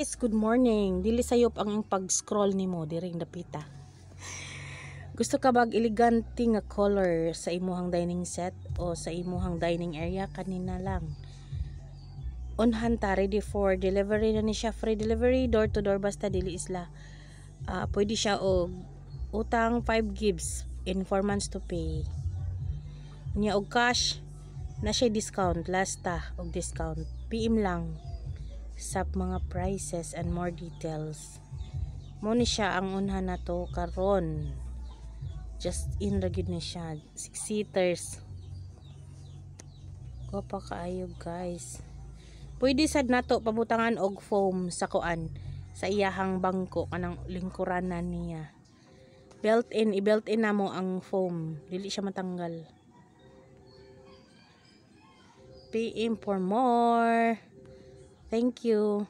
Guys, good morning. Dili sayop ang pag-scroll nimo diring dapita. Gusto ka bag elegante nga color sa imuhang dining set o sa imuhang dining area kanina lang. Unhan ta, ready for delivery na ni siya, free delivery door to door basta dili isla. Pwede siya og utang 5 gigs in 4 months to pay. Nya og cash na siya discount last ta og discount. PM lang sa mga prices and more details. Mo ni siya ang unhan na to karon. Just in ra gyud ni siya, 6 seaters. Ko pa kaayo guys. Pwede sad nato pabutangan og foam sa kuan sa iyahang bangko kanang lingkuranan niya. Built-in, i-built-in na mo ang foam, dili siya matanggal. PM for more. Thank you.